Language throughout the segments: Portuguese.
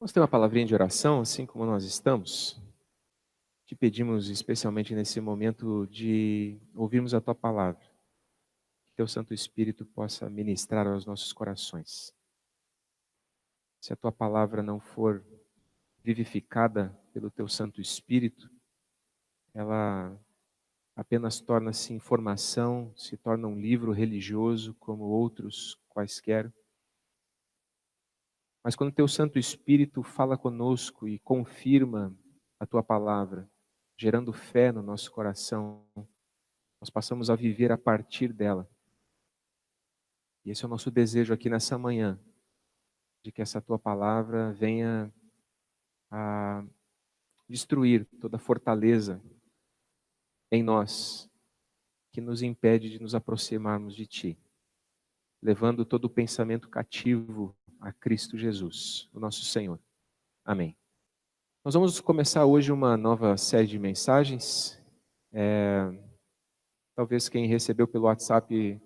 Vamos ter uma palavrinha de oração, assim como nós estamos? Te pedimos especialmente nesse momento de ouvirmos a Tua palavra. Que Teu Santo Espírito possa ministrar aos nossos corações. Se a Tua palavra não for vivificada pelo Teu Santo Espírito, ela apenas torna-se informação, se torna um livro religioso como outros quaisquer. Mas quando Teu Santo Espírito fala conosco e confirma a Tua palavra, gerando fé no nosso coração, nós passamos a viver a partir dela. E esse é o nosso desejo aqui nessa manhã, de que essa Tua palavra venha a destruir toda fortaleza em nós, que nos impede de nos aproximarmos de Ti, levando todo o pensamento cativo a Cristo Jesus, o nosso Senhor. Amém. Nós vamos começar hoje uma nova série de mensagens. Talvez quem recebeu pelo WhatsApp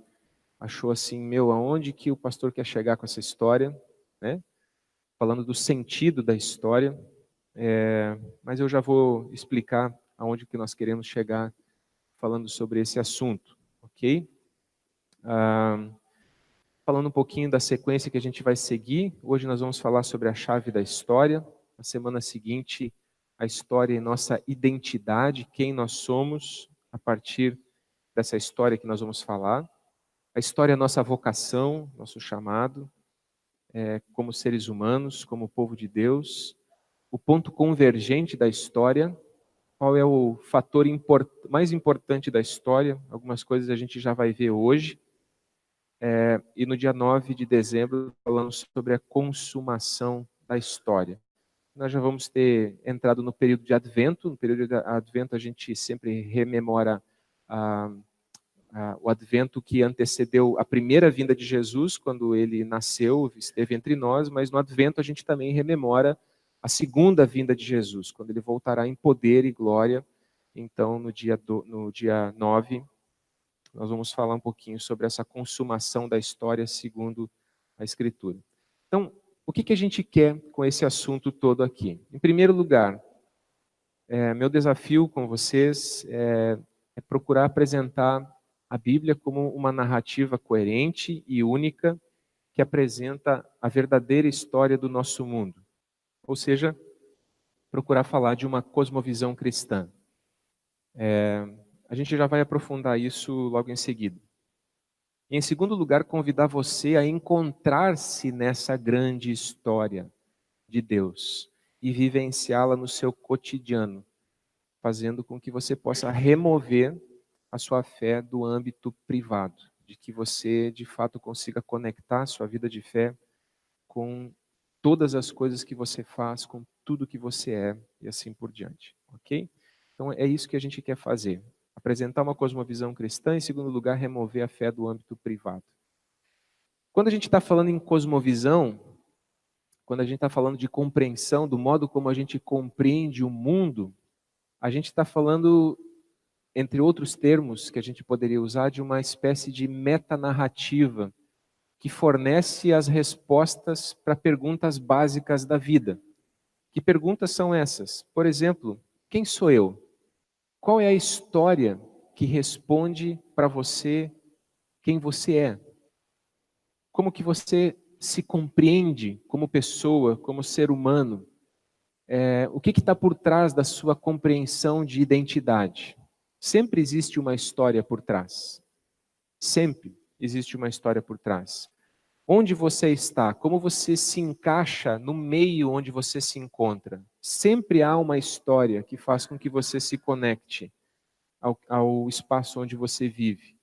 achou assim, aonde que o pastor quer chegar com essa história, né? Falando do sentido da história, mas eu já vou explicar aonde que nós queremos chegar falando sobre esse assunto, ok? Falando um pouquinho da sequência que a gente vai seguir, hoje nós vamos falar sobre a chave da história, na semana seguinte, a história e nossa identidade, quem nós somos a partir dessa história que nós vamos falar. A história é nossa vocação, nosso chamado, como seres humanos, como povo de Deus. O ponto convergente da história, qual é o fator mais importante da história. Algumas coisas a gente já vai ver hoje. E no dia 9 de dezembro, falamos sobre a consumação da história. Nós já vamos ter entrado no período de Advento. No período de Advento a gente sempre rememora o Advento que antecedeu a primeira vinda de Jesus, quando ele nasceu, esteve entre nós, mas no Advento a gente também rememora a segunda vinda de Jesus, quando ele voltará em poder e glória. Então, no dia 9, nós vamos falar um pouquinho sobre essa consumação da história segundo a Escritura. Então, o que a gente quer com esse assunto todo aqui? Em primeiro lugar, meu desafio com vocês é procurar apresentar a Bíblia como uma narrativa coerente e única que apresenta a verdadeira história do nosso mundo. Ou seja, procurar falar de uma cosmovisão cristã. A gente já vai aprofundar isso logo em seguida. E, em segundo lugar, convidar você a encontrar-se nessa grande história de Deus e vivenciá-la no seu cotidiano, fazendo com que você possa remover a sua fé do âmbito privado, de que você, de fato, consiga conectar a sua vida de fé com todas as coisas que você faz, com tudo que você é e assim por diante, ok? Então é isso que a gente quer fazer, apresentar uma cosmovisão cristã, em segundo lugar, remover a fé do âmbito privado. Quando a gente está falando em cosmovisão, quando a gente está falando de compreensão, do modo como a gente compreende o mundo, a gente está falando, entre outros termos que a gente poderia usar, de uma espécie de metanarrativa que fornece as respostas para perguntas básicas da vida. Que perguntas são essas? Por exemplo, quem sou eu? Qual é a história que responde para você quem você é? Como que você se compreende como pessoa, como ser humano? O que está por trás da sua compreensão de identidade? Sempre existe uma história por trás. Sempre existe uma história por trás. Onde você está? Como você se encaixa no meio onde você se encontra? Sempre há uma história que faz com que você se conecte ao espaço onde você vive.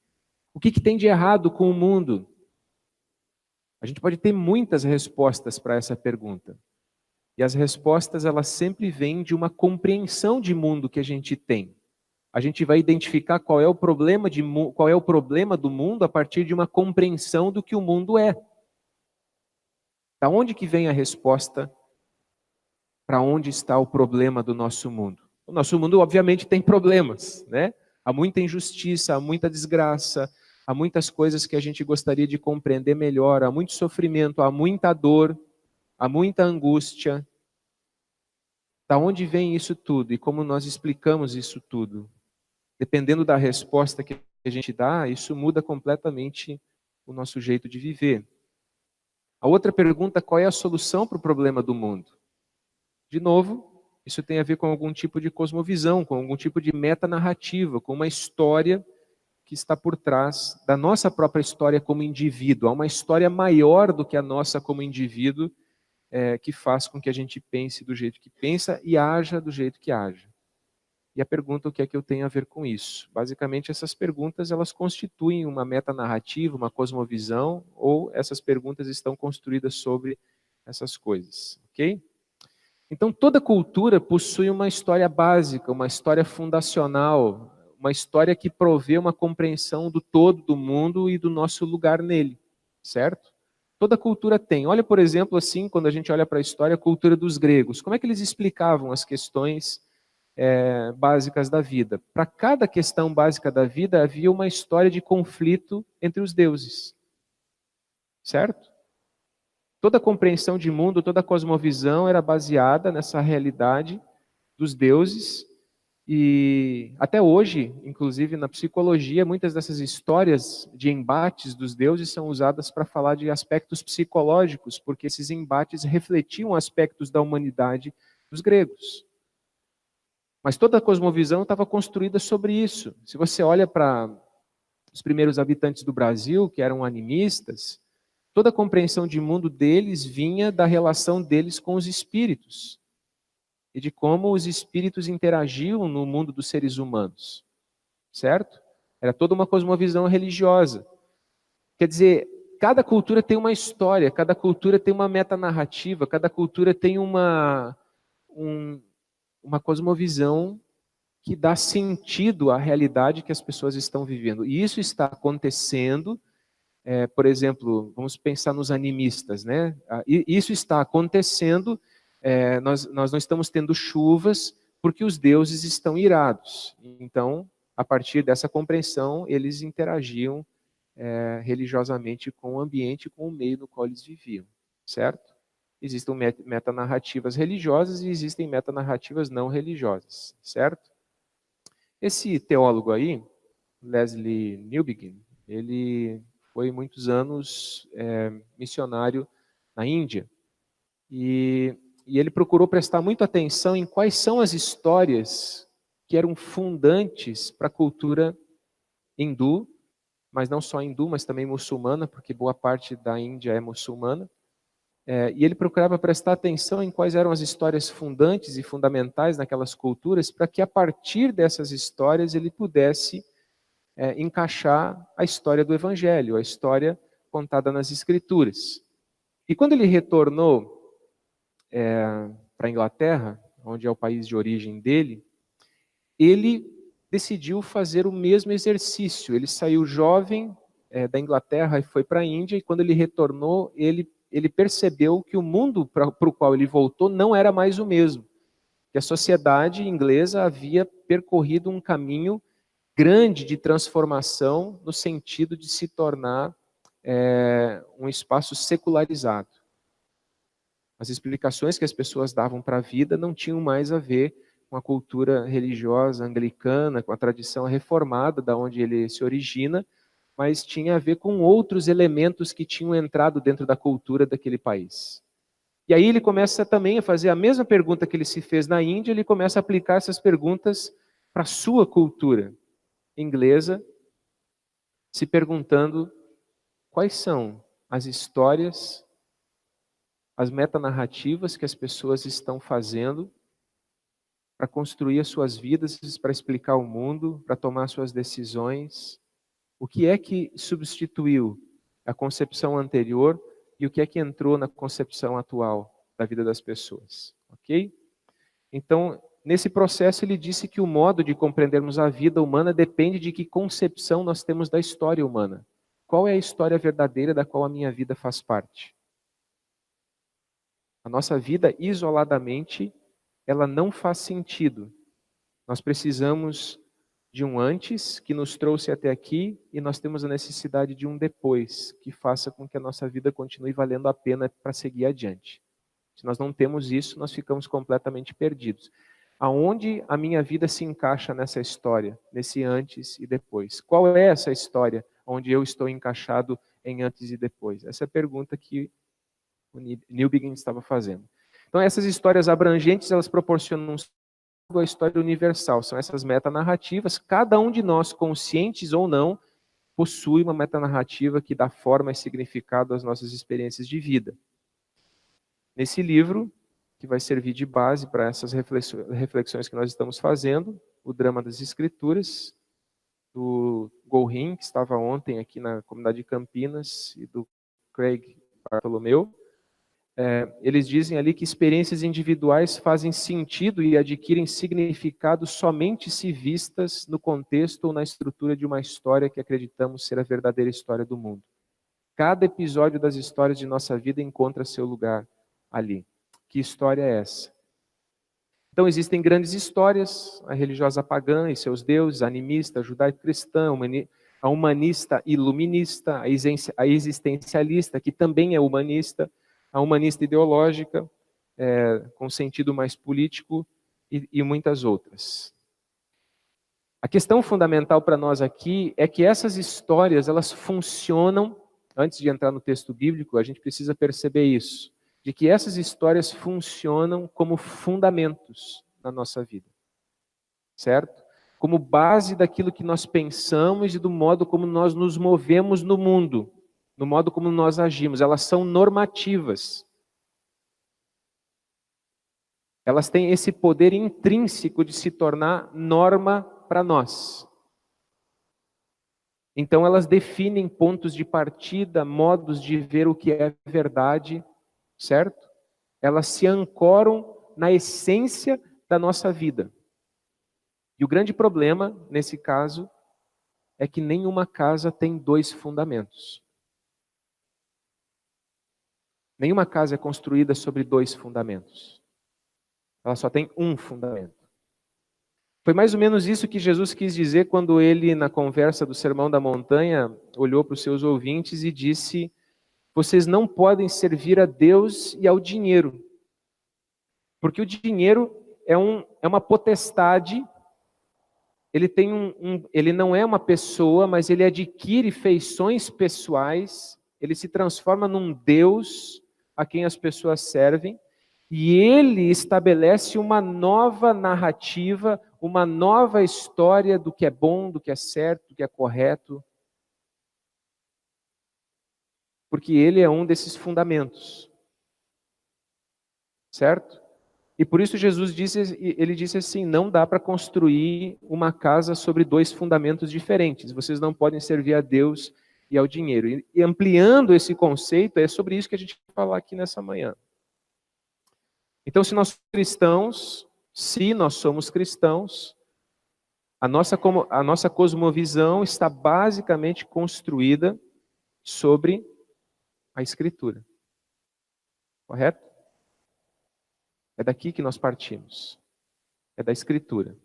O que tem de errado com o mundo? A gente pode ter muitas respostas para essa pergunta. E as respostas, elas sempre vêm de uma compreensão de mundo que a gente tem. A gente vai identificar qual é o problema do mundo a partir de uma compreensão do que o mundo é. Da onde que vem a resposta para onde está o problema do nosso mundo? O nosso mundo, obviamente, tem problemas, né? Há muita injustiça, há muita desgraça, há muitas coisas que a gente gostaria de compreender melhor, há muito sofrimento, há muita dor, há muita angústia, Da onde vem isso tudo e como nós explicamos isso tudo? Dependendo da resposta que a gente dá, isso muda completamente o nosso jeito de viver. A outra pergunta, qual é a solução para o problema do mundo? De novo, isso tem a ver com algum tipo de cosmovisão, com algum tipo de metanarrativa, com uma história que está por trás da nossa própria história como indivíduo. Há uma história maior do que a nossa como indivíduo, que faz com que a gente pense do jeito que pensa e haja do jeito que age. E a pergunta, o que é que eu tenho a ver com isso? Basicamente, essas perguntas, elas constituem uma metanarrativa, uma cosmovisão, ou essas perguntas estão construídas sobre essas coisas, ok? Então, toda cultura possui uma história básica, uma história fundacional, uma história que provê uma compreensão do todo do mundo e do nosso lugar nele, certo? Toda cultura tem. Olha, por exemplo, assim, quando a gente olha para a história, a cultura dos gregos. Como é que eles explicavam as questões básicas da vida? Para cada questão básica da vida, havia uma história de conflito entre os deuses, certo? Toda a compreensão de mundo, toda a cosmovisão era baseada nessa realidade dos deuses. E até hoje, inclusive na psicologia, muitas dessas histórias de embates dos deuses são usadas para falar de aspectos psicológicos, porque esses embates refletiam aspectos da humanidade dos gregos. Mas toda a cosmovisão estava construída sobre isso. Se você olha para os primeiros habitantes do Brasil, que eram animistas, toda a compreensão de mundo deles vinha da relação deles com os espíritos e de como os espíritos interagiam no mundo dos seres humanos, certo? Era toda uma cosmovisão religiosa. Quer dizer, cada cultura tem uma história, cada cultura tem uma metanarrativa, cada cultura tem uma cosmovisão que dá sentido à realidade que as pessoas estão vivendo. E isso está acontecendo, por exemplo, vamos pensar nos animistas, né? Isso está acontecendo, nós não estamos tendo chuvas porque os deuses estão irados. Então, a partir dessa compreensão, eles interagiam religiosamente com o ambiente, com o meio no qual eles viviam, certo? Existem metanarrativas religiosas e existem metanarrativas não religiosas, certo? Esse teólogo aí, Leslie Newbigin, ele foi muitos anos missionário na Índia e ele procurou prestar muita atenção em quais são as histórias que eram fundantes para a cultura hindu, mas não só hindu, mas também muçulmana, porque boa parte da Índia é muçulmana. E ele procurava prestar atenção em quais eram as histórias fundantes e fundamentais naquelas culturas, para que a partir dessas histórias ele pudesse encaixar a história do Evangelho, a história contada nas Escrituras. E quando ele retornou para a Inglaterra, onde é o país de origem dele, ele decidiu fazer o mesmo exercício. Ele saiu jovem da Inglaterra e foi para a Índia, e quando ele retornou, ele percebeu que o mundo para o qual ele voltou não era mais o mesmo. Que a sociedade inglesa havia percorrido um caminho grande de transformação no sentido de se tornar um espaço secularizado. As explicações que as pessoas davam para a vida não tinham mais a ver com a cultura religiosa anglicana, com a tradição reformada, da onde ele se origina, mas tinha a ver com outros elementos que tinham entrado dentro da cultura daquele país. E aí ele começa também a fazer a mesma pergunta que ele se fez na Índia, ele começa a aplicar essas perguntas para a sua cultura inglesa, se perguntando quais são as histórias, as metanarrativas que as pessoas estão fazendo para construir as suas vidas, para explicar o mundo, para tomar suas decisões. O que é que substituiu a concepção anterior e o que é que entrou na concepção atual da vida das pessoas, ok? Então, nesse processo ele disse que o modo de compreendermos a vida humana depende de que concepção nós temos da história humana. Qual é a história verdadeira da qual a minha vida faz parte? A nossa vida, isoladamente, ela não faz sentido. Nós precisamos de um antes que nos trouxe até aqui e nós temos a necessidade de um depois que faça com que a nossa vida continue valendo a pena para seguir adiante. Se nós não temos isso, nós ficamos completamente perdidos. Aonde a minha vida se encaixa nessa história, nesse antes e depois? Qual é essa história onde eu estou encaixado em antes e depois? Essa é a pergunta que o Newbigin estava fazendo. Então, essas histórias abrangentes, elas proporcionam a história universal. São essas metanarrativas. Cada um de nós, conscientes ou não, possui uma metanarrativa que dá forma e significado às nossas experiências de vida. Nesse livro, que vai servir de base para essas reflexões que nós estamos fazendo, O Drama das Escrituras, do Gorin, que estava ontem aqui na comunidade de Campinas, e do Craig Bartolomeu, eles dizem ali que experiências individuais fazem sentido e adquirem significado somente se vistas no contexto ou na estrutura de uma história que acreditamos ser a verdadeira história do mundo. Cada episódio das histórias de nossa vida encontra seu lugar ali. Que história é essa? Então existem grandes histórias, a religiosa pagã e seus deuses, a animista, a judaico-cristã, a humanista iluminista, a existencialista, que também é humanista, a humanista ideológica, com sentido mais político, e muitas outras. A questão fundamental para nós aqui é que essas histórias, elas funcionam, antes de entrar no texto bíblico, a gente precisa perceber isso, de que essas histórias funcionam como fundamentos na nossa vida, certo? Como base daquilo que nós pensamos e do modo como nós nos movemos no mundo, no modo como nós agimos. Elas são normativas. Elas têm esse poder intrínseco de se tornar norma para nós. Então elas definem pontos de partida, modos de ver o que é verdade, certo? Elas se ancoram na essência da nossa vida. E o grande problema, nesse caso, é que nenhuma casa tem dois fundamentos. Nenhuma casa é construída sobre dois fundamentos. Ela só tem um fundamento. Foi mais ou menos isso que Jesus quis dizer quando ele, na conversa do Sermão da Montanha, olhou para os seus ouvintes e disse: vocês não podem servir a Deus e ao dinheiro. Porque o dinheiro é uma potestade, ele não é uma pessoa, mas ele adquire feições pessoais, ele se transforma num Deus a quem as pessoas servem, e ele estabelece uma nova narrativa, uma nova história do que é bom, do que é certo, do que é correto. Porque ele é um desses fundamentos. Certo? E por isso Jesus disse assim, não dá para construir uma casa sobre dois fundamentos diferentes. Vocês não podem servir a Deus e ao dinheiro. E ampliando esse conceito, é sobre isso que a gente vai falar aqui nessa manhã. Então, se nós somos cristãos, a nossa cosmovisão está basicamente construída sobre a Escritura. Correto? É daqui que nós partimos. É da Escritura.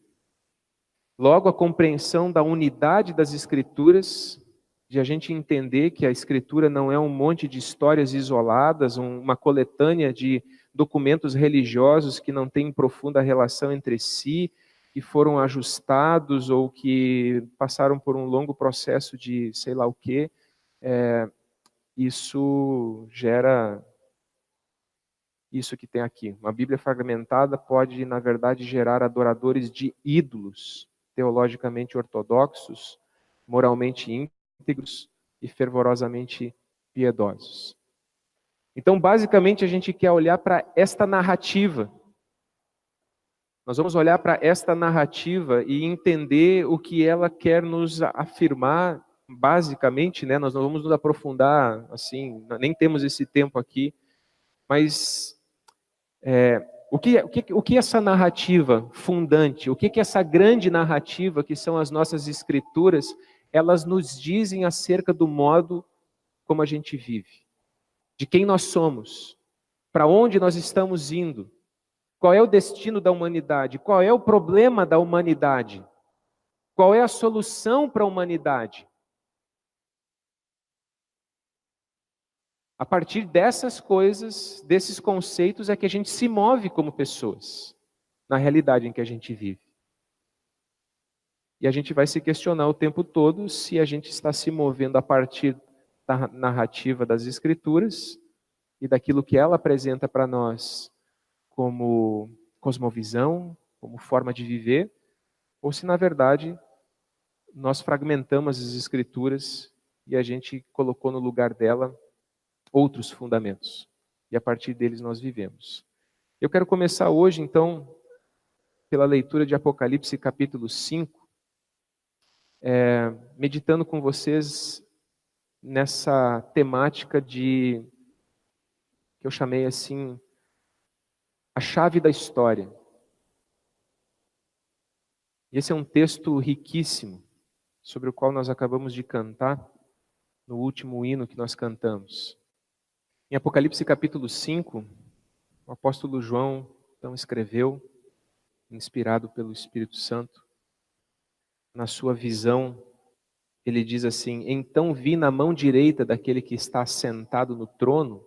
Logo, a compreensão da unidade das Escrituras, de a gente entender que a Escritura não é um monte de histórias isoladas, uma coletânea de documentos religiosos que não têm profunda relação entre si, que foram ajustados ou que passaram por um longo processo de sei lá o quê, isso gera isso que tem aqui. Uma Bíblia fragmentada pode, na verdade, gerar adoradores de ídolos, teologicamente ortodoxos, moralmente íntegros e fervorosamente piedosos. Então, basicamente, a gente quer olhar para esta narrativa. Nós vamos olhar para esta narrativa e entender o que ela quer nos afirmar, basicamente, né? Nós não vamos nos aprofundar, assim, nem temos esse tempo aqui, mas o que essa narrativa fundante, o que essa grande narrativa, que são as nossas escrituras, elas nos dizem acerca do modo como a gente vive, de quem nós somos, para onde nós estamos indo, qual é o destino da humanidade, qual é o problema da humanidade, qual é a solução para a humanidade. A partir dessas coisas, desses conceitos, é que a gente se move como pessoas, na realidade em que a gente vive. E a gente vai se questionar o tempo todo se a gente está se movendo a partir da narrativa das Escrituras e daquilo que ela apresenta para nós como cosmovisão, como forma de viver, ou se na verdade nós fragmentamos as Escrituras e a gente colocou no lugar dela outros fundamentos. E a partir deles nós vivemos. Eu quero começar hoje, então, pela leitura de Apocalipse capítulo 5, meditando com vocês nessa temática que eu chamei assim, a chave da história. Esse é um texto riquíssimo, sobre o qual nós acabamos de cantar no último hino que nós cantamos. Em Apocalipse capítulo 5, o apóstolo João então escreveu, inspirado pelo Espírito Santo, na sua visão, ele diz assim: então vi na mão direita daquele que está sentado no trono,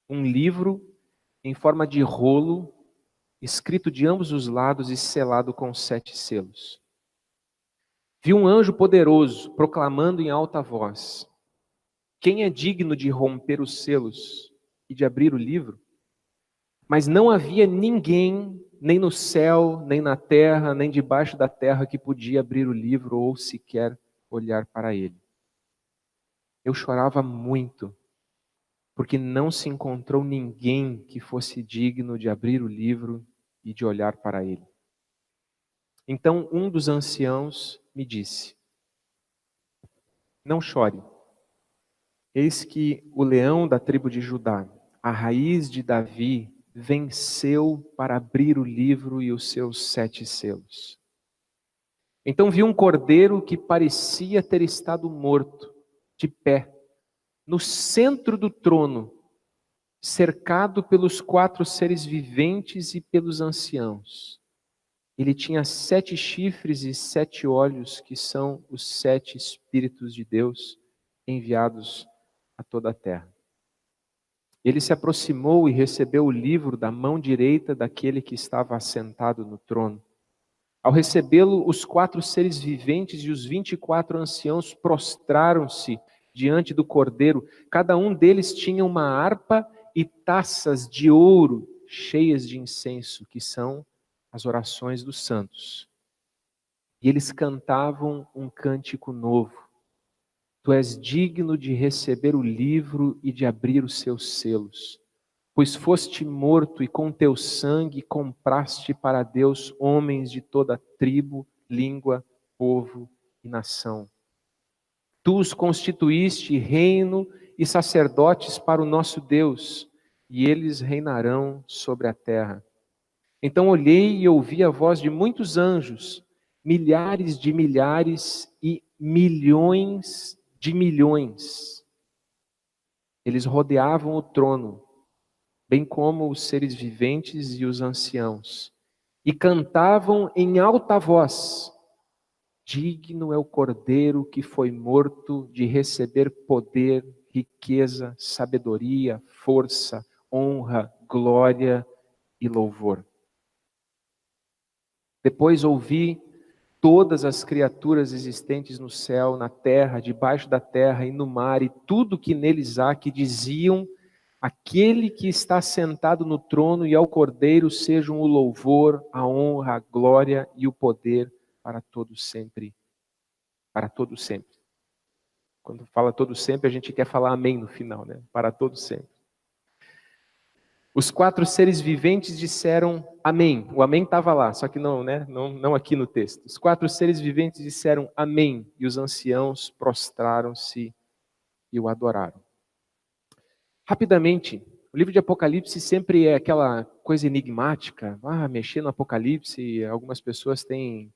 um livro em forma de rolo, escrito de ambos os lados e selado com 7 selos. Vi um anjo poderoso proclamando em alta voz: quem é digno de romper os selos e de abrir o livro? Mas não havia ninguém, nem no céu, nem na terra, nem debaixo da terra, que podia abrir o livro ou sequer olhar para ele. Eu chorava muito, porque não se encontrou ninguém que fosse digno de abrir o livro e de olhar para ele. Então um dos anciãos me disse: não chore. Eis que o leão da tribo de Judá, a raiz de Davi, venceu para abrir o livro e os seus 7 selos. Então vi um cordeiro que parecia ter estado morto, de pé, no centro do trono, cercado pelos 4 seres viventes e pelos anciãos. Ele tinha 7 chifres e 7 olhos, que são os 7 Espíritos de Deus enviados a toda a terra. Ele se aproximou e recebeu o livro da mão direita daquele que estava assentado no trono. Ao recebê-lo, os 4 seres viventes e os 24 anciãos prostraram-se diante do cordeiro. Cada um deles tinha uma harpa e taças de ouro cheias de incenso, que são as orações dos santos. E eles cantavam um cântico novo. Tu és digno de receber o livro e de abrir os seus selos, pois foste morto e com teu sangue compraste para Deus homens de toda tribo, língua, povo e nação. Tu os constituíste reino e sacerdotes para o nosso Deus, e eles reinarão sobre a terra. Então olhei e ouvi a voz de muitos anjos, milhares de milhares e milhões de milhões. Eles rodeavam o trono, bem como os seres viventes e os anciãos, e cantavam em alta voz: digno é o cordeiro que foi morto de receber poder, riqueza, sabedoria, força, honra, glória e louvor. Depois ouvi todas as criaturas existentes no céu, na terra, debaixo da terra e no mar, e tudo que neles há, que diziam: aquele que está sentado no trono e ao Cordeiro sejam o louvor, a honra, a glória e o poder para todo sempre. Para todo sempre. Quando fala todo sempre, a gente quer falar amém no final, né? Para todo sempre. Os 4 seres viventes disseram amém. O amém estava lá, só que não, né? Não aqui no texto. Os 4 seres viventes disseram amém, e os anciãos prostraram-se e o adoraram. Rapidamente, o livro de Apocalipse sempre é aquela coisa enigmática. Mexer no Apocalipse, algumas pessoas têm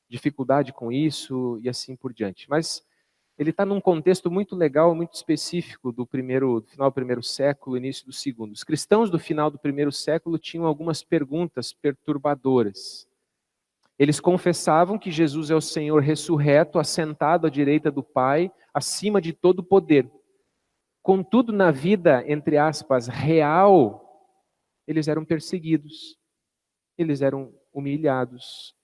dificuldade com isso e assim por diante. Mas ele está num contexto muito legal, muito específico do final do primeiro século, início do segundo. Os cristãos do final do primeiro século tinham algumas perguntas perturbadoras. Eles confessavam que Jesus é o Senhor ressurreto, assentado à direita do Pai, acima de todo poder. Contudo, na vida, entre aspas, real, eles eram perseguidos, eles eram humilhados,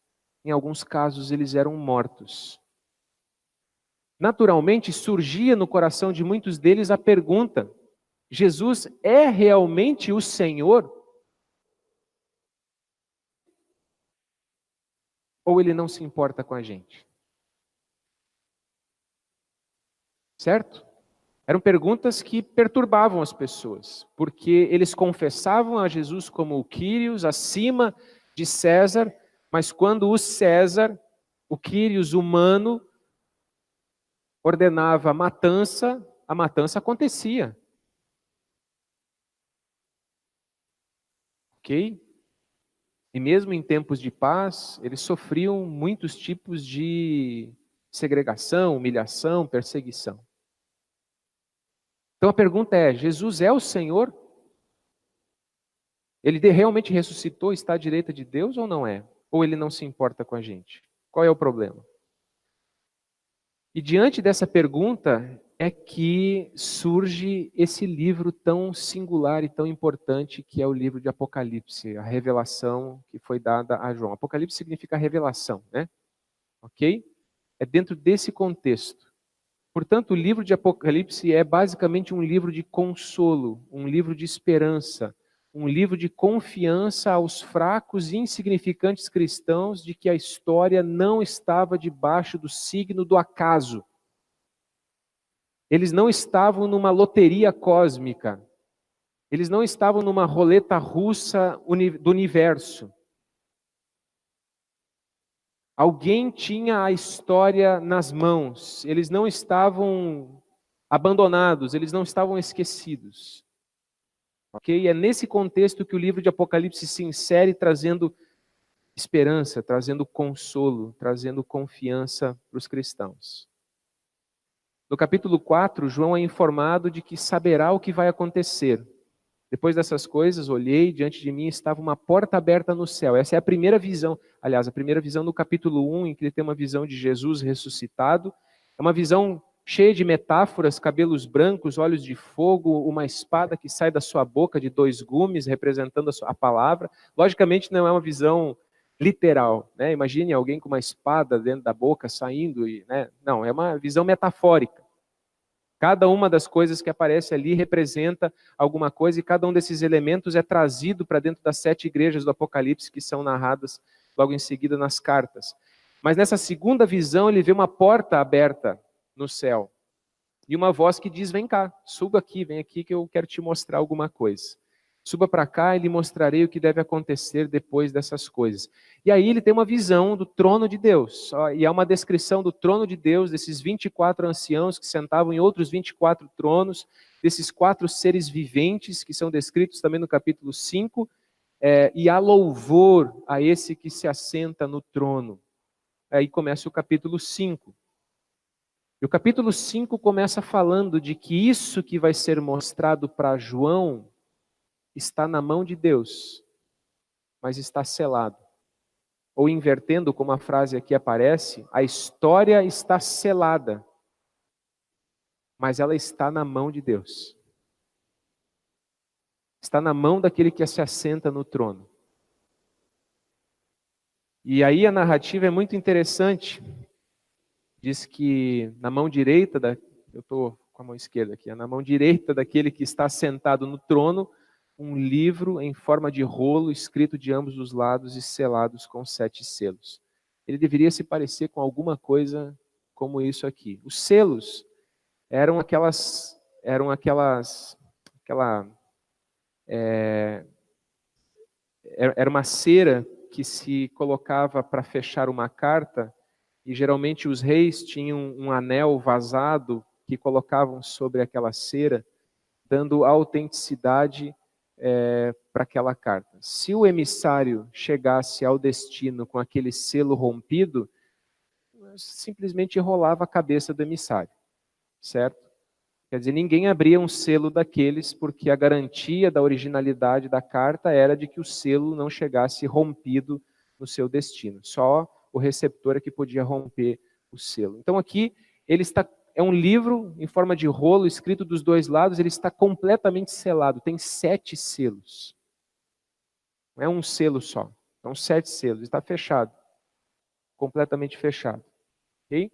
em alguns casos eles eram mortos. Naturalmente, surgia no coração de muitos deles a pergunta: Jesus é realmente o Senhor? Ou ele não se importa com a gente? Certo? Eram perguntas que perturbavam as pessoas, porque eles confessavam a Jesus como o Quírios, acima de César, mas quando o César, o Quírios humano, ordenava a matança acontecia. Ok? E mesmo em tempos de paz, eles sofriam muitos tipos de segregação, humilhação, perseguição. Então a pergunta é: Jesus é o Senhor? Ele realmente ressuscitou, está à direita de Deus ou não é? Ou ele não se importa com a gente? Qual é o problema? E diante dessa pergunta é que surge esse livro tão singular e tão importante que é o livro de Apocalipse, a revelação que foi dada a João. Apocalipse significa revelação, né? Ok? É dentro desse contexto. Portanto, o livro de Apocalipse é basicamente um livro de consolo, um livro de esperança, um livro de confiança aos fracos e insignificantes cristãos de que a história não estava debaixo do signo do acaso. Eles não estavam numa loteria cósmica. Eles não estavam numa roleta russa do universo. Alguém tinha a história nas mãos. Eles não estavam abandonados, eles não estavam esquecidos. Ok? É nesse contexto que o livro de Apocalipse se insere, trazendo esperança, trazendo consolo, trazendo confiança para os cristãos. No capítulo 4, João é informado de que saberá o que vai acontecer. Depois dessas coisas, olhei, diante de mim estava uma porta aberta no céu. Essa é a primeira visão, aliás, a primeira visão no capítulo 1, em que ele tem uma visão de Jesus ressuscitado. É uma visão cheia de metáforas, cabelos brancos, olhos de fogo, uma espada que sai da sua boca de 2 gumes, representando a palavra. Logicamente não é uma visão literal, né? Imagine alguém com uma espada dentro da boca saindo, né? Não, é uma visão metafórica. Cada uma das coisas que aparece ali representa alguma coisa e cada um desses elementos é trazido para dentro das 7 igrejas do Apocalipse que são narradas logo em seguida nas cartas. Mas nessa segunda visão ele vê uma porta aberta no céu e uma voz que diz: vem cá, suba aqui, vem aqui que eu quero te mostrar alguma coisa. Suba para cá e lhe mostrarei o que deve acontecer depois dessas coisas. E aí ele tem uma visão do trono de Deus. E há uma descrição do trono de Deus, desses 24 anciãos que sentavam em outros 24 tronos, desses 4 seres viventes que são descritos também no capítulo 5, e há louvor a esse que se assenta no trono. Aí começa o capítulo 5. E o capítulo 5 começa falando de que isso que vai ser mostrado para João está na mão de Deus, mas está selado. Ou invertendo, como a frase aqui aparece, a história está selada, mas ela está na mão de Deus. Está na mão daquele que se assenta no trono. E aí a narrativa é muito interessante. Diz que na mão direita, eu estou com a mão esquerda aqui, na mão direita daquele que está sentado no trono, um livro em forma de rolo, escrito de ambos os lados e selados com 7 selos. Ele deveria se parecer com alguma coisa como isso aqui. Os selos era uma cera que se colocava para fechar uma carta, e geralmente os reis tinham um anel vazado que colocavam sobre aquela cera, dando autenticidade para aquela carta. Se o emissário chegasse ao destino com aquele selo rompido, simplesmente rolava a cabeça do emissário, certo? Quer dizer, ninguém abria um selo daqueles, porque a garantia da originalidade da carta era de que o selo não chegasse rompido no seu destino. Só o receptor é que podia romper o selo. Então aqui ele está é um livro em forma de rolo, escrito dos dois lados, ele está completamente selado, tem 7 selos. Não é um selo só, são 7 selos, está fechado, completamente fechado. Ok?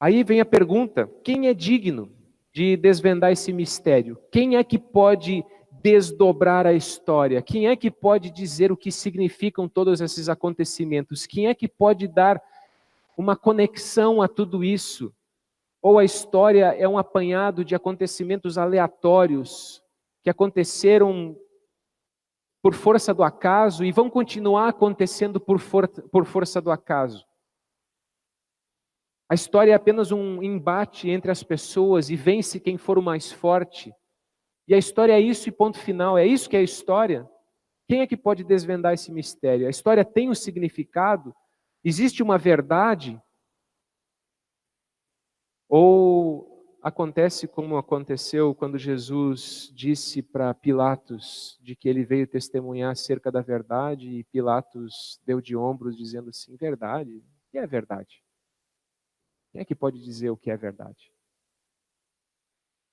Aí vem a pergunta, quem é digno de desvendar esse mistério? Quem é que pode desdobrar a história? Quem é que pode dizer o que significam todos esses acontecimentos? Quem é que pode dar uma conexão a tudo isso? Ou a história é um apanhado de acontecimentos aleatórios que aconteceram por força do acaso e vão continuar acontecendo por força do acaso? A história é apenas um embate entre as pessoas e vence quem for o mais forte. E a história é isso e ponto final. É isso que é a história. Quem é que pode desvendar esse mistério? A história tem um significado? Existe uma verdade? Ou acontece como aconteceu quando Jesus disse para Pilatos de que ele veio testemunhar acerca da verdade e Pilatos deu de ombros dizendo assim, verdade? O que é verdade? Quem é que pode dizer o que é verdade?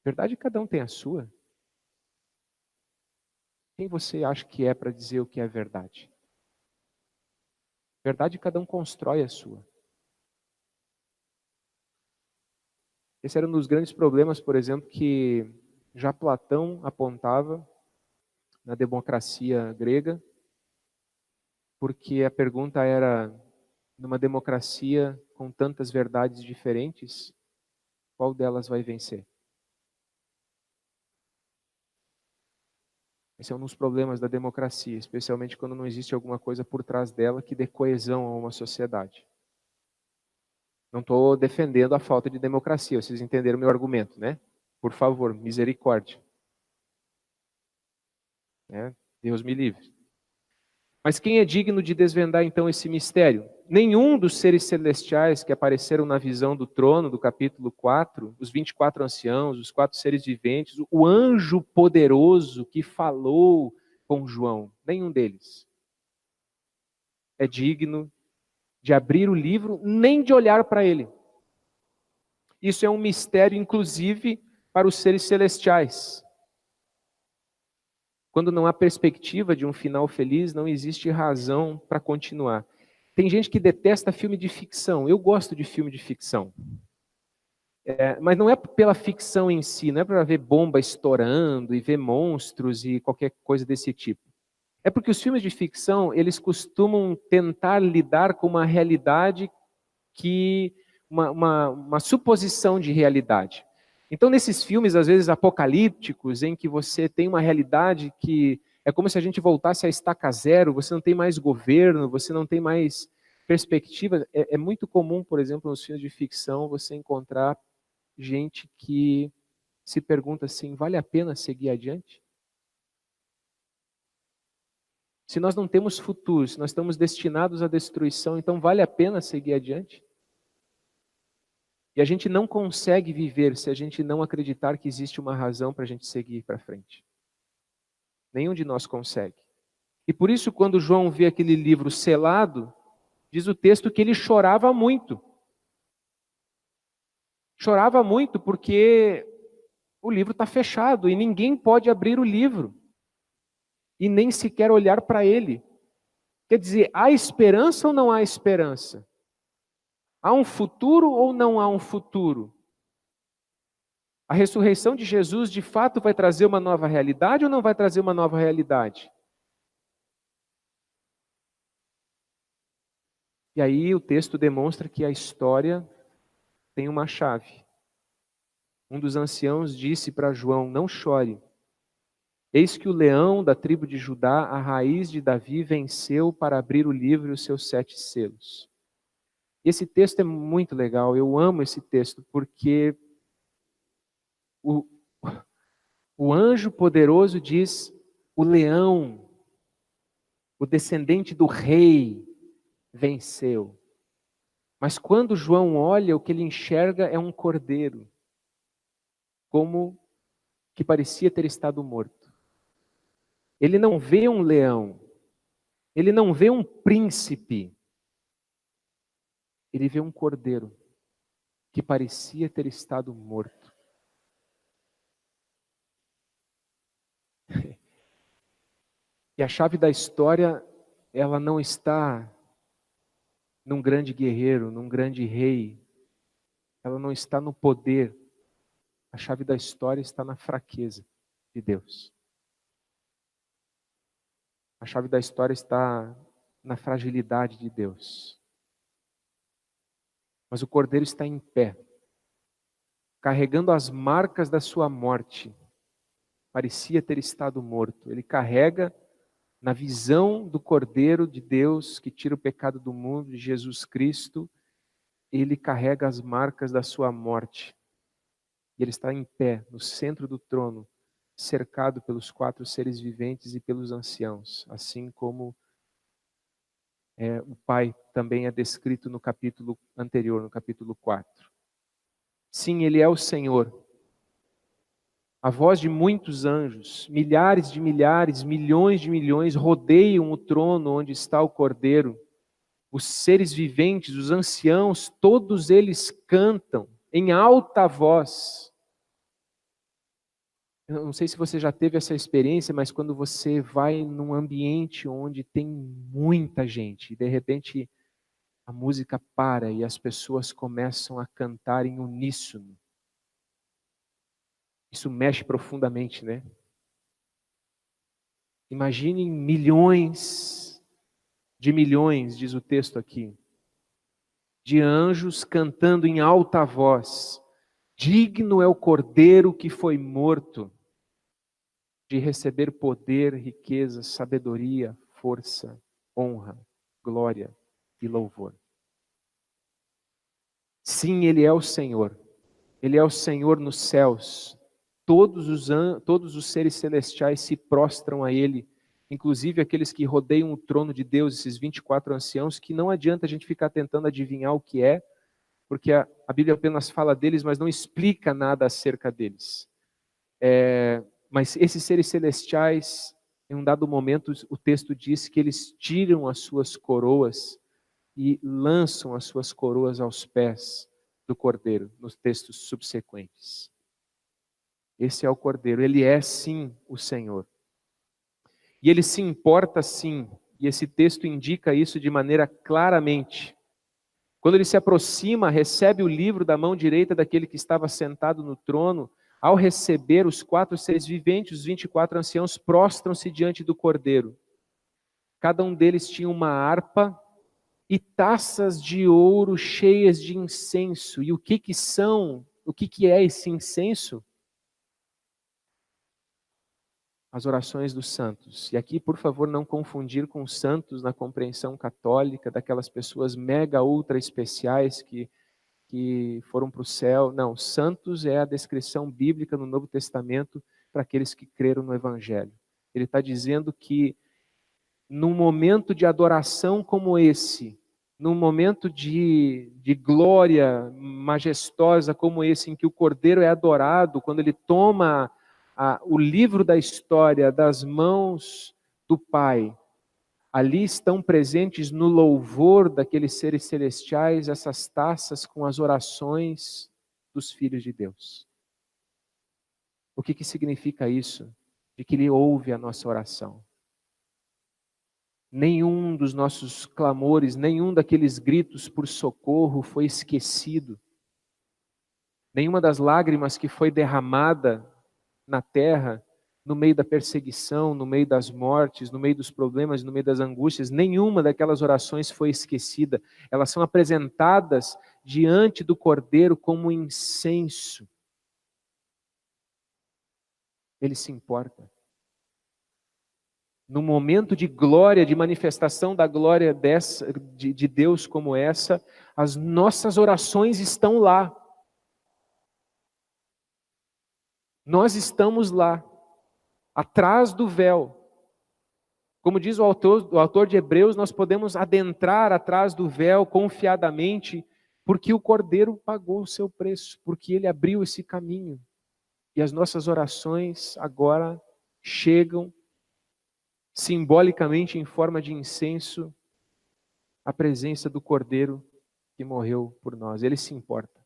Verdade, cada um tem a sua. Quem você acha que é para dizer o que é verdade? Verdade, cada um constrói a sua. Esse era um dos grandes problemas, por exemplo, que já Platão apontava na democracia grega, porque a pergunta era, numa democracia com tantas verdades diferentes, qual delas vai vencer? Esse é um dos problemas da democracia, especialmente quando não existe alguma coisa por trás dela que dê coesão a uma sociedade. Não estou defendendo a falta de democracia, vocês entenderam o meu argumento, né? Por favor, misericórdia. Né? Deus me livre. Mas quem é digno de desvendar então esse mistério? Nenhum dos seres celestiais que apareceram na visão do trono, do capítulo 4, os 24 anciãos, os 4 seres viventes, o anjo poderoso que falou com João, nenhum deles é digno de abrir o livro, nem de olhar para ele. Isso é um mistério, inclusive, para os seres celestiais. Quando não há perspectiva de um final feliz, não existe razão para continuar. Tem gente que detesta filme de ficção. Eu gosto de filme de ficção. Mas não é pela ficção em si, não é para ver bomba estourando e ver monstros e qualquer coisa desse tipo. É porque os filmes de ficção, eles costumam tentar lidar com uma realidade uma suposição de realidade. Então, nesses filmes, às vezes, apocalípticos, em que você tem uma realidade que é como se a gente voltasse à estaca zero, você não tem mais governo, você não tem mais perspectiva. É muito comum, por exemplo, nos filmes de ficção, você encontrar gente que se pergunta assim, vale a pena seguir adiante? Se nós não temos futuro, se nós estamos destinados à destruição, então vale a pena seguir adiante? E a gente não consegue viver se a gente não acreditar que existe uma razão para a gente seguir para frente. Nenhum de nós consegue. E por isso, quando João vê aquele livro selado, diz o texto que ele chorava muito. Chorava muito porque o livro está fechado e ninguém pode abrir o livro. E nem sequer olhar para ele. Quer dizer, há esperança ou não há esperança? Há um futuro ou não há um futuro? A ressurreição de Jesus, de fato, vai trazer uma nova realidade ou não vai trazer uma nova realidade? E aí o texto demonstra que a história tem uma chave. Um dos anciãos disse para João, não chore. Eis que o leão da tribo de Judá, a raiz de Davi, venceu para abrir o livro e os seus 7 selos. Esse texto é muito legal, eu amo esse texto, porque o, o anjo poderoso diz, o leão, o descendente do rei, venceu. Mas quando João olha, o que ele enxerga é um cordeiro, como que parecia ter estado morto. Ele não vê um leão, ele não vê um príncipe, ele vê um cordeiro. que parecia ter estado morto. E a chave da história, ela não está num grande guerreiro, num grande rei. Ela não está no poder. A chave da história está na fraqueza de Deus. A chave da história está na fragilidade de Deus. Mas o cordeiro está em pé, carregando as marcas da sua morte. Parecia ter estado morto. Ele carrega, na visão do Cordeiro de Deus, que tira o pecado do mundo, de Jesus Cristo, ele carrega as marcas da sua morte. E ele está em pé, no centro do trono, cercado pelos 4 seres viventes e pelos anciãos, assim como o Pai também é descrito no capítulo anterior, no capítulo 4. Sim, ele é o Senhor. A voz de muitos anjos, milhares de milhares, milhões de milhões, rodeiam o trono onde está o Cordeiro. Os seres viventes, os anciãos, todos eles cantam em alta voz. Eu não sei se você já teve essa experiência, mas quando você vai num ambiente onde tem muita gente, e de repente a música para e as pessoas começam a cantar em uníssono. Isso mexe profundamente, né? Imaginem milhões de milhões, diz o texto aqui, de anjos cantando em alta voz. Digno é o Cordeiro que foi morto de receber poder, riqueza, sabedoria, força, honra, glória e louvor. Sim, Ele é o Senhor. Ele é o Senhor nos céus. Todos os seres celestiais se prostram a Ele, inclusive aqueles que rodeiam o trono de Deus, esses 24 anciãos, que não adianta a gente ficar tentando adivinhar o que é, porque a Bíblia apenas fala deles, mas não explica nada acerca deles. Mas esses seres celestiais, em um dado momento, o texto diz que eles tiram as suas coroas e lançam as suas coroas aos pés do Cordeiro, nos textos subsequentes. Esse é o Cordeiro, ele é sim o Senhor. E ele se importa sim, e esse texto indica isso de maneira claramente. Quando ele se aproxima, recebe o livro da mão direita daquele que estava sentado no trono. Ao receber, os 4 seres viventes, os 24 anciãos, prostram-se diante do Cordeiro. Cada um deles tinha uma harpa e taças de ouro cheias de incenso. E o que é esse incenso? As orações dos santos. E aqui, por favor, não confundir com santos na compreensão católica, daquelas pessoas mega ultra especiais que foram para o céu. Não, santos é a descrição bíblica no Novo Testamento para aqueles que creram no Evangelho. Ele está dizendo que num momento de adoração como esse, num momento de glória majestosa como esse, em que o Cordeiro é adorado, quando ele toma o livro da história das mãos do Pai, ali estão presentes no louvor daqueles seres celestiais essas taças com as orações dos filhos de Deus. O que significa isso? De que Ele ouve a nossa oração. Nenhum dos nossos clamores, nenhum daqueles gritos por socorro foi esquecido. Nenhuma das lágrimas que foi derramada na terra, no meio da perseguição, no meio das mortes, no meio dos problemas, no meio das angústias, nenhuma daquelas orações foi esquecida. Elas são apresentadas diante do Cordeiro como incenso. Ele se importa. No momento de glória, de manifestação da glória de Deus como essa, as nossas orações estão lá. Nós estamos lá, atrás do véu. Como diz o autor de Hebreus, nós podemos adentrar atrás do véu confiadamente, porque o Cordeiro pagou o seu preço, porque ele abriu esse caminho. E as nossas orações agora chegam simbolicamente em forma de incenso à presença do Cordeiro que morreu por nós. Ele se importa.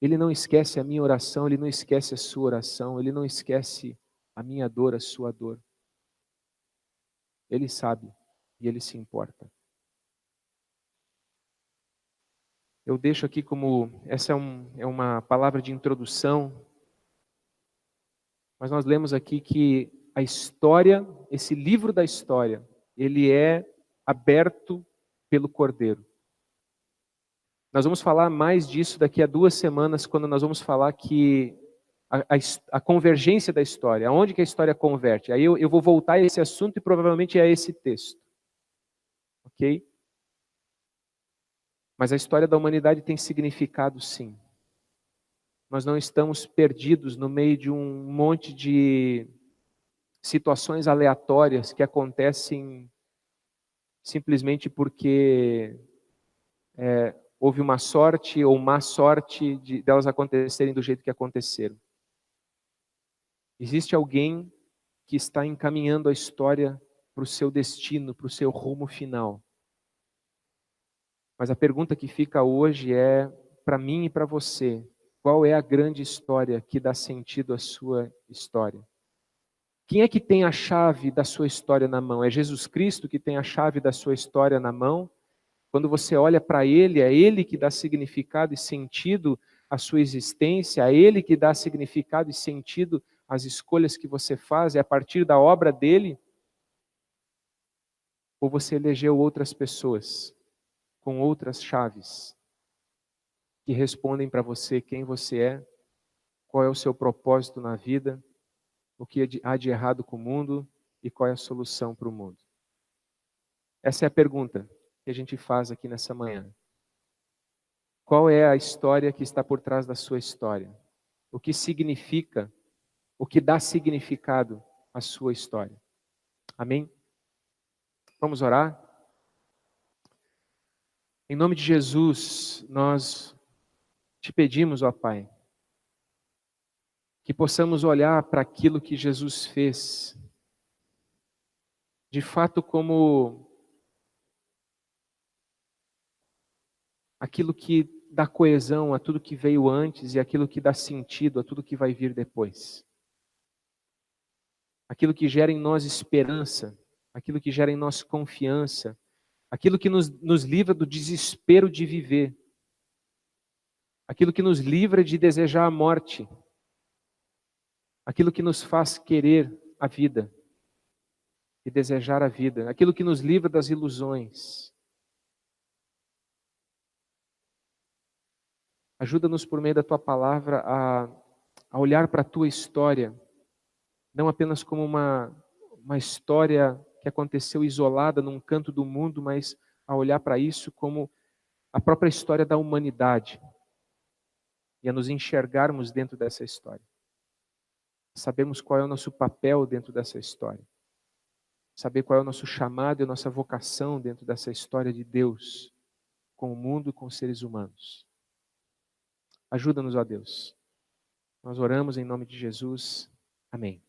Ele não esquece a minha oração, Ele não esquece a sua oração, Ele não esquece a minha dor, a sua dor. Ele sabe e Ele se importa. Eu deixo aqui como, essa é uma palavra de introdução, mas nós lemos aqui que a história, esse livro da história, ele é aberto pelo Cordeiro. Nós vamos falar mais disso daqui a 2 semanas, quando nós vamos falar que a convergência da história, aonde que a história converte. Aí eu vou voltar a esse assunto e provavelmente a esse texto. Ok? Mas a história da humanidade tem significado, sim. Nós não estamos perdidos no meio de um monte de situações aleatórias que acontecem simplesmente porque houve uma sorte ou má sorte delas acontecerem do jeito que aconteceram. Existe alguém que está encaminhando a história para o seu destino, para o seu rumo final. Mas a pergunta que fica hoje é, para mim e para você, qual é a grande história que dá sentido à sua história? Quem é que tem a chave da sua história na mão? É Jesus Cristo que tem a chave da sua história na mão? Quando você olha para Ele, é Ele que dá significado e sentido à sua existência, é Ele que dá significado e sentido às escolhas que você faz, é a partir da obra dEle? Ou você elegeu outras pessoas com outras chaves que respondem para você quem você é, qual é o seu propósito na vida, o que há de errado com o mundo e qual é a solução para o mundo? Essa é a pergunta que a gente faz aqui nessa manhã. Qual é a história que está por trás da sua história? O que significa, o que dá significado à sua história? Amém? Vamos orar? Em nome de Jesus, nós te pedimos, ó Pai, que possamos olhar para aquilo que Jesus fez, de fato como aquilo que dá coesão a tudo que veio antes e aquilo que dá sentido a tudo que vai vir depois. Aquilo que gera em nós esperança, aquilo que gera em nós confiança, aquilo que nos livra do desespero de viver, aquilo que nos livra de desejar a morte, aquilo que nos faz querer a vida e desejar a vida, aquilo que nos livra das ilusões. Ajuda-nos por meio da Tua palavra a olhar para a Tua história, não apenas como uma história que aconteceu isolada num canto do mundo, mas a olhar para isso como a própria história da humanidade e a nos enxergarmos dentro dessa história. Sabemos qual é o nosso papel dentro dessa história. Saber qual é o nosso chamado e a nossa vocação dentro dessa história de Deus com o mundo e com os seres humanos. Ajuda-nos, ó Deus. Nós oramos em nome de Jesus. Amém.